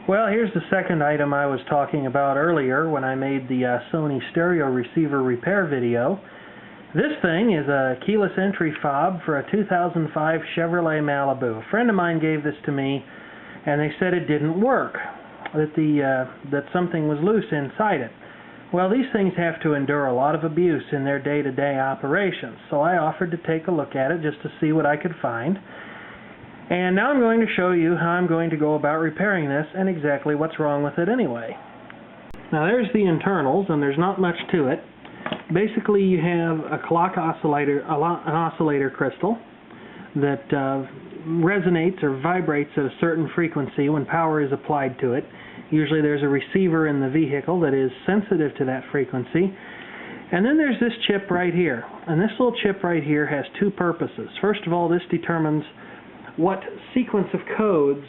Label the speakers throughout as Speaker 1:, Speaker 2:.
Speaker 1: Well, here's the second item I was talking about earlier when I made the Sony stereo receiver repair video. This thing is a keyless entry fob for a 2005 Chevrolet Malibu. A friend of mine gave this to me and they said it didn't work, that something was loose inside it. Well, these things have to endure a lot of abuse in their day-to-day operations, so I offered to take a look at it just to see what I could find. And now I'm going to show you how I'm going to go about repairing this and exactly what's wrong with it anyway. Now there's the internals, and there's not much to it. Basically you have a clock oscillator, an oscillator crystal that resonates or vibrates at a certain frequency when power is applied to it. Usually there's a receiver in the vehicle that is sensitive to that frequency. And then there's this chip right here. And this little chip right here has two purposes. First of all, this determines what sequence of codes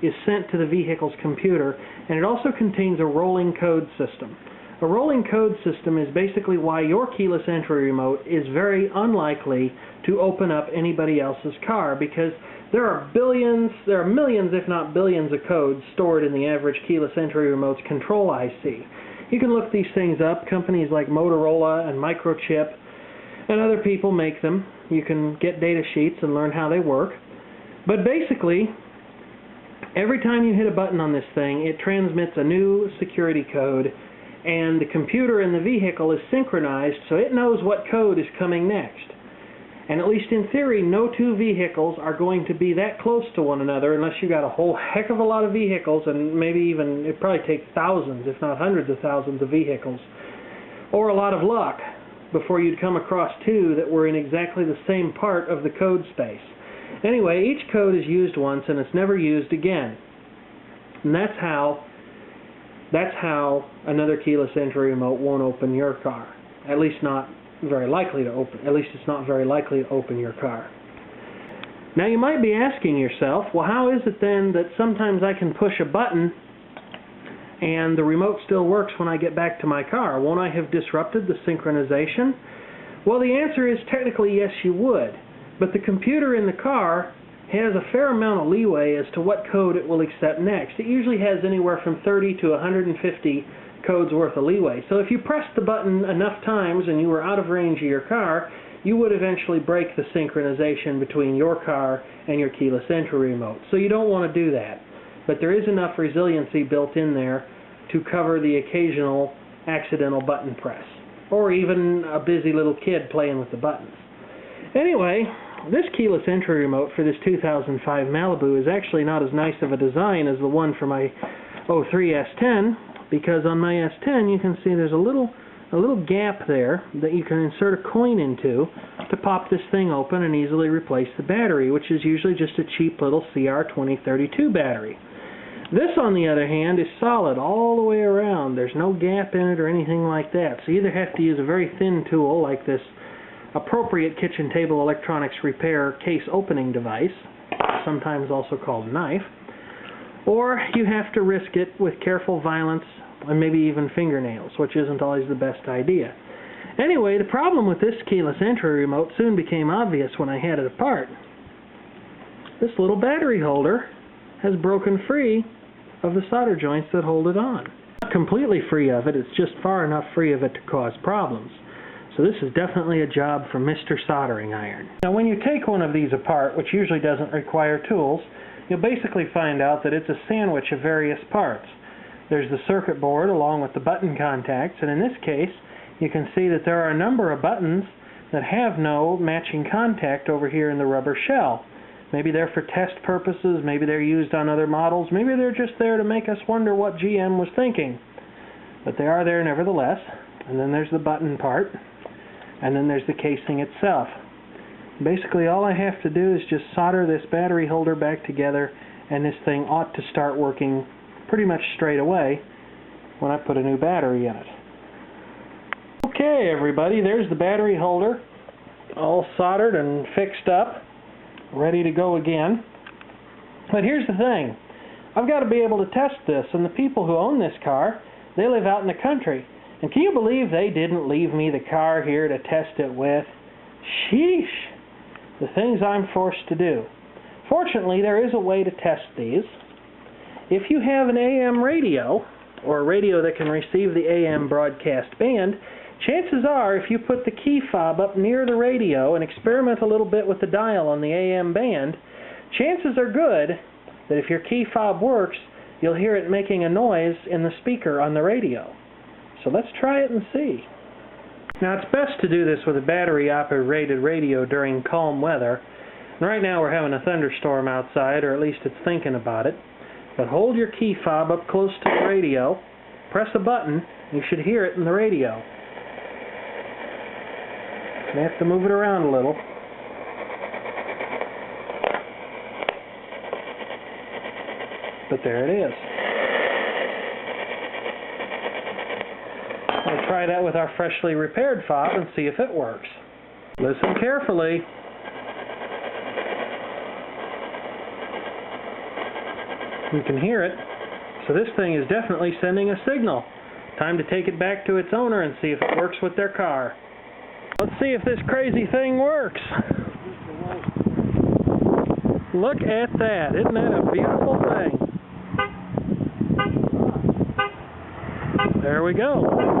Speaker 1: is sent to the vehicle's computer, and it also contains a rolling code system. A rolling code system is basically why your keyless entry remote is very unlikely to open up anybody else's car, because there are millions, if not billions, of codes stored in the average keyless entry remote's control IC. You can look these things up. Companies like Motorola and Microchip and other people make them. You can get data sheets and learn how they work. But basically, every time you hit a button on this thing, it transmits a new security code, and the computer in the vehicle is synchronized so it knows what code is coming next. And at least in theory, no two vehicles are going to be that close to one another unless you've got a whole heck of a lot of vehicles, and maybe even, it'd probably take thousands, if not hundreds of thousands of vehicles, or a lot of luck before you'd come across two that were in exactly the same part of the code space. Anyway, each code is used once and it's never used again. And that's how another keyless entry remote won't open your car. At least not very likely to open. At least it's not very likely to open your car. Now you might be asking yourself, well, how is it then that sometimes I can push a button and the remote still works when I get back to my car? Won't I have disrupted the synchronization? Well, the answer is technically yes, you would. But the computer in the car has a fair amount of leeway as to what code it will accept next. It usually has anywhere from 30 to 150 codes worth of leeway. So if you pressed the button enough times and you were out of range of your car, you would eventually break the synchronization between your car and your keyless entry remote. So you don't want to do that. But there is enough resiliency built in there to cover the occasional accidental button press, or even a busy little kid playing with the buttons. Anyway, this keyless entry remote for this 2005 Malibu is actually not as nice of a design as the one for my 03 S10, because on my S10 you can see there's a little gap there that you can insert a coin into to pop this thing open and easily replace the battery, which is usually just a cheap little CR2032 battery. This, on the other hand, is solid all the way around. There's no gap in it or anything like that. So you either have to use a very thin tool like this appropriate kitchen table electronics repair case opening device, sometimes also called a knife, or you have to risk it with careful violence and maybe even fingernails, which isn't always the best idea. Anyway, the problem with this keyless entry remote soon became obvious when I had it apart. This little battery holder has broken free of the solder joints that hold it on. Not completely free of it, it's just far enough free of it to cause problems. So this is definitely a job for Mr. Soldering Iron. Now when you take one of these apart, which usually doesn't require tools, you'll basically find out that it's a sandwich of various parts. There's the circuit board along with the button contacts, and in this case you can see that there are a number of buttons that have no matching contact over here in the rubber shell. Maybe they're for test purposes, maybe they're used on other models, maybe they're just there to make us wonder what GM was thinking. But they are there nevertheless. And then there's the button part, and then there's the casing itself. Basically all I have to do is just solder this battery holder back together, and this thing ought to start working pretty much straight away when I put a new battery in it. Okay everybody, there's the battery holder all soldered and fixed up, ready to go again. But here's the thing, I've got to be able to test this, and the people who own this car, they live out in the country. And can you believe they didn't leave me the car here to test it with? Sheesh! The things I'm forced to do. Fortunately, there is a way to test these. if you have an AM radio, or a radio that can receive the AM broadcast band, chances are if you put the key fob up near the radio and experiment a little bit with the dial on the AM band, chances are good that if your key fob works, you'll hear it making a noise in the speaker on the radio. So let's try it and see. Now it's best to do this with a battery-operated radio during calm weather. And right now we're having a thunderstorm outside, or at least it's thinking about it. But hold your key fob up close to the radio, press a button, you should hear it in the radio. You have to move it around a little. But there it is. We'll try that with our freshly repaired fob and see if it works. Listen carefully. You can hear it. So this thing is definitely sending a signal. Time to take it back to its owner and see if it works with their car. Let's see if this crazy thing works. Look at that. Isn't that a beautiful thing? There we go.